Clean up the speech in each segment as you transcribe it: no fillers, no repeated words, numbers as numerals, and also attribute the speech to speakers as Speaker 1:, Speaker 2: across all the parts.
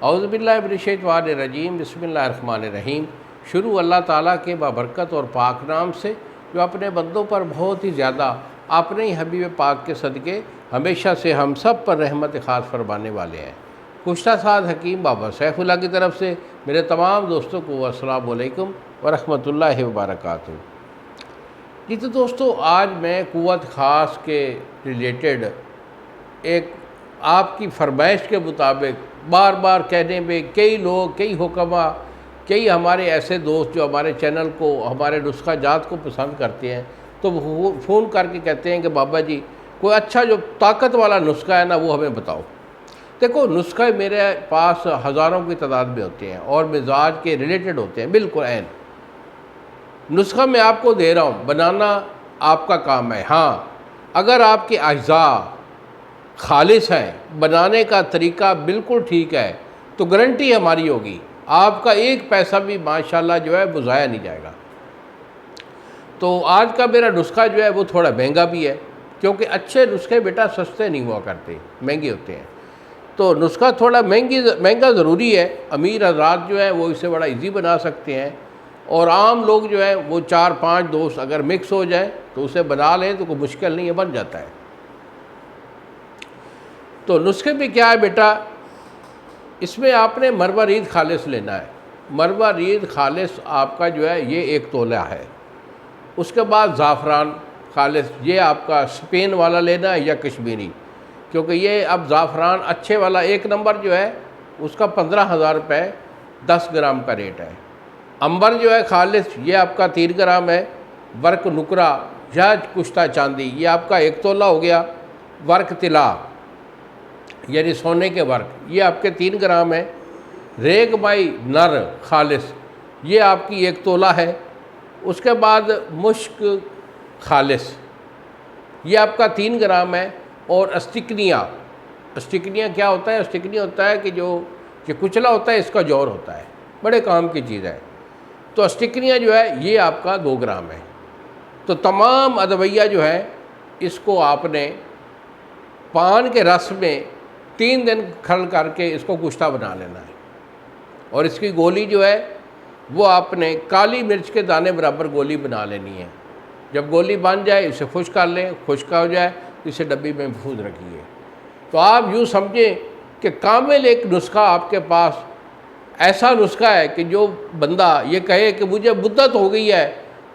Speaker 1: اعوذ باللہ من الشیطان الرجیم، بسم اللہ الرحمن الرحیم۔ شروع اللہ تعالیٰ کے بابرکت اور پاک نام سے جو اپنے بندوں پر بہت ہی زیادہ اپنے ہی حبیب پاک کے صدقے ہمیشہ سے ہم سب پر رحمت خاص فرمانے والے ہیں۔ گزشتہ سال حکیم بابا سیف اللہ کی طرف سے میرے تمام دوستوں کو السلام علیکم ورحمۃ اللہ وبرکاتہ۔ جی تو دوستو، آج میں قوت خاص کے ریلیٹڈ ایک آپ کی فرمائش کے مطابق بار بار کہنے میں کئی لوگ، کئی حکماء، کئی ہمارے ایسے دوست جو ہمارے چینل کو، ہمارے نسخہ جات کو پسند کرتے ہیں، تو وہ فون کر کے کہتے ہیں کہ بابا جی کوئی اچھا جو طاقت والا نسخہ ہے نا وہ ہمیں بتاؤ۔ دیکھو، نسخے میرے پاس ہزاروں کی تعداد میں ہوتے ہیں اور مزاج کے ریلیٹڈ ہوتے ہیں، بالکل عین نسخہ میں آپ کو دے رہا ہوں، بنانا آپ کا کام ہے۔ ہاں، اگر آپ کے اجزاء خالص ہیں، بنانے کا طریقہ بالکل ٹھیک ہے، تو گارنٹی ہماری ہوگی آپ کا ایک پیسہ بھی ماشاءاللہ جو ہے وہ ضائع نہیں جائے گا۔ تو آج کا میرا نسخہ جو ہے وہ تھوڑا مہنگا بھی ہے، کیونکہ اچھے نسخے بیٹا سستے نہیں ہوا کرتے، مہنگے ہوتے ہیں۔ تو نسخہ تھوڑا مہنگا ضروری ہے۔ امیر حضرات جو ہے وہ اسے بڑا ایزی بنا سکتے ہیں، اور عام لوگ جو ہے وہ 4-5 دوست اگر مکس ہو جائیں تو اسے بنا لیں تو کوئی مشکل نہیں ہے، بن جاتا ہے۔ تو نسخے میں کیا ہے بیٹا، اس میں آپ نے مروارید خالص لینا ہے۔ مروارید خالص آپ کا جو ہے یہ 1 تولہ ہے۔ اس کے بعد زعفران خالص، یہ آپ کا اسپین والا لینا ہے یا کشمیری، کیونکہ یہ اب زعفران اچھے والا 1 نمبر جو ہے اس کا 15,000 روپے 10 گرام کا ریٹ ہے۔ عنبر جو ہے خالص، یہ آپ کا 3 گرام ہے۔ ورق نکرہ یا کشتہ چاندی، یہ آپ کا 1 تولہ ہو گیا۔ ورق طلا یعنی سونے کے ورق، یہ آپ کے 3 گرام ہے۔ ریگ مائی نر خالص، یہ آپ کی 1 تولہ ہے۔ اس کے بعد مشک خالص، یہ آپ کا 3 گرام ہے۔ اور اسٹکنیاں کیا ہوتا ہے؟ اسٹکنیا ہوتا ہے کہ جو کچلا ہوتا ہے، اس کا جوڑ ہوتا ہے، بڑے کام کی چیز ہے۔ تو اسٹکنیاں جو ہے یہ آپ کا 2 گرام ہے۔ تو تمام ادویہ جو ہے اس کو آپ نے پان کے رس میں 3 دن کھل کر کے اس کو گشتہ بنا لینا ہے، اور اس کی گولی جو ہے وہ آپ نے کالی مرچ کے دانے برابر گولی بنا لینی ہے۔ جب گولی بن جائے اسے خشک کر لیں، خشک ہو جائے تو اسے ڈبی میں محفوظ رکھیے۔ تو آپ یوں سمجھیں کہ کامل ایک نسخہ آپ کے پاس ایسا نسخہ ہے کہ جو بندہ یہ کہے کہ مجھے مدت ہو گئی ہے،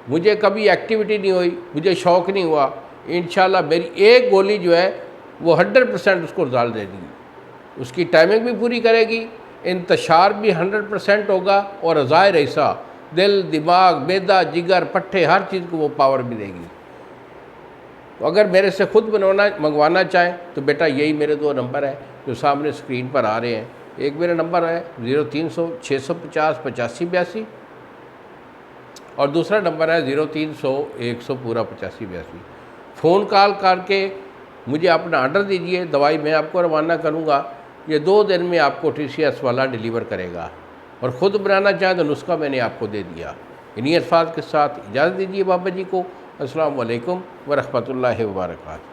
Speaker 1: مجھے کبھی ایکٹیویٹی نہیں ہوئی، مجھے شوق نہیں ہوا، انشاءاللہ میری ایک گولی جو ہے وہ 100% اس کو رزلٹ دے گی، اس کی ٹائمنگ بھی پوری کرے گی، انتشار بھی 100% ہوگا، اور ظاہر ایسا دل، دماغ، معدہ، جگر، پٹھے، ہر چیز کو وہ پاور بھی دے گی۔ تو اگر میرے سے خود منگوانا چاہیں تو بیٹا یہی میرے 2 نمبر ہیں جو سامنے اسکرین پر آ رہے ہیں۔ ایک میرا نمبر ہے 0300 650 8582، اور دوسرا نمبر ہے 0300 100 پورا 8582۔ فون کال کر کے مجھے اپنا آرڈر دیجئے، دوائی میں آپ کو روانہ کروں گا، یہ 2 دن میں آپ کو TCS والا ڈیلیور کرے گا۔ اور خود بنانا چاہیں تو نسخہ میں نے آپ کو دے دیا۔ انہی الفاظ کے ساتھ اجازت دیجیے بابا جی کو۔ السلام علیکم ورحمۃ اللہ وبرکاتہ۔